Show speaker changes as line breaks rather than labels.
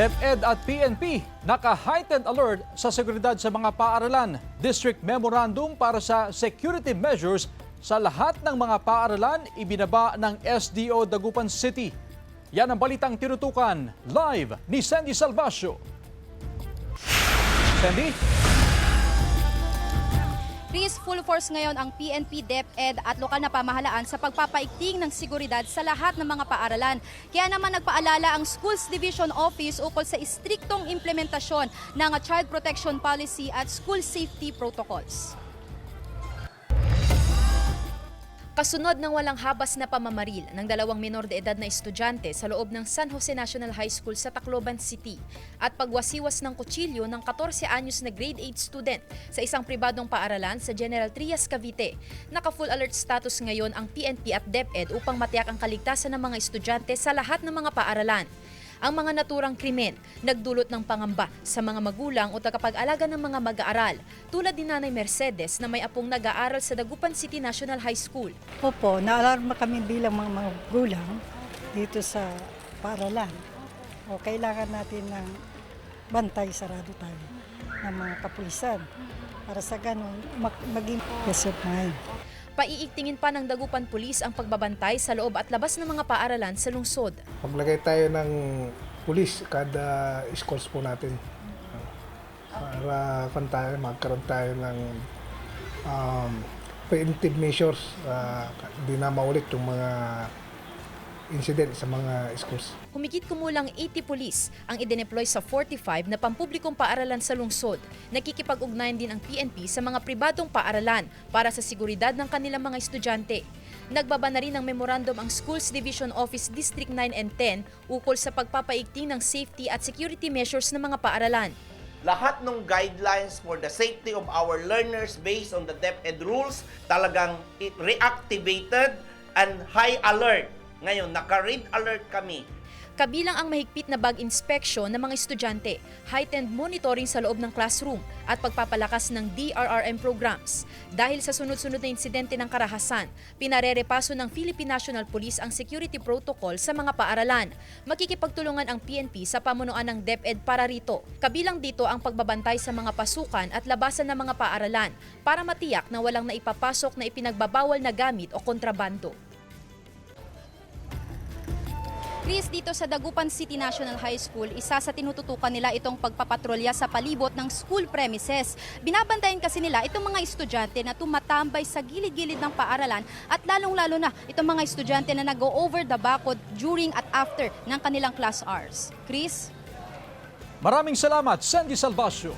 DepEd at PNP naka-heightened alert sa seguridad sa mga paaralan. District Memorandum para sa security measures sa lahat ng mga paaralan ibinaba ng SDO Dagupan City. Yan ang balitang tinutukan live ni Sandy Salvacio. Sandy?
Chris, full force ngayon ang PNP, DepEd at lokal na pamahalaan sa pagpapaigting ng seguridad sa lahat ng mga paaralan. Kaya naman nagpaalala ang Schools Division Office ukol sa istriktong implementasyon ng Child Protection Policy at School Safety Protocols. Kasunod ng walang habas na pamamaril ng dalawang menor de edad na estudyante sa loob ng San Jose National High School sa Tacloban City at pagwasiwas ng kutsilyo ng 14 anyos na grade 8 student sa isang pribadong paaralan sa General Trias, Cavite, naka-full alert status ngayon ang PNP at DepEd upang matiyak ang kaligtasan ng mga estudyante sa lahat ng mga paaralan. Ang mga naturang krimen nagdulot ng pangamba sa mga magulang o tagapag-alaga ng mga mag-aaral, tulad ni Nanay Mercedes na may apong nag-aaral sa Dagupan City National High School.
Opo, naalarma kami bilang mga magulang dito sa paaralan. O kailangan natin ng bantay, sarado tayo ng mga kapulisan para sa ganun maging peace of mind.
Paiigtingin pa ng Dagupan Police ang pagbabantay sa loob at labas ng mga paaralan sa lungsod.
Maglagay tayo ng pulis kada schools po natin para magkaroon tayo ng preemptive measures, hindi na maulit yung mga incident sa mga schools.
Humigit kumulang 80 pulis ang idineploy sa 45 na pampublikong paaralan sa lungsod. Nakikipag-ugnayan din ang PNP sa mga pribadong paaralan para sa seguridad ng kanilang mga estudyante. Nagbaba na rin ng memorandum ang Schools Division Office District 9 and 10 ukol sa pagpapaigting ng safety at security measures ng mga paaralan.
Lahat ng guidelines for the safety of our learners based on the DepEd rules talagang reactivated and high alert. Ngayon, naka-red alert kami.
Kabilang ang mahigpit na bag inspection ng mga estudyante, heightened monitoring sa loob ng classroom at pagpapalakas ng DRRM programs. Dahil sa sunod-sunod na insidente ng karahasan, pinarerepaso ng Philippine National Police ang security protocol sa mga paaralan. Makikipagtulungan ang PNP sa pamunuan ng DepEd para rito. Kabilang dito ang pagbabantay sa mga pasukan at labasan ng mga paaralan para matiyak na walang naipapasok na ipinagbabawal na gamit o kontrabando. Chris, dito sa Dagupan City National High School, isa sa tinututukan nila itong pagpapatrolya sa palibot ng school premises. Binabantayan kasi nila itong mga estudyante na tumatambay sa gilid-gilid ng paaralan at lalong-lalo na itong mga estudyante na nag-go over the backboard during at after ng kanilang class hours. Chris?
Maraming salamat, Sandy Salvacio.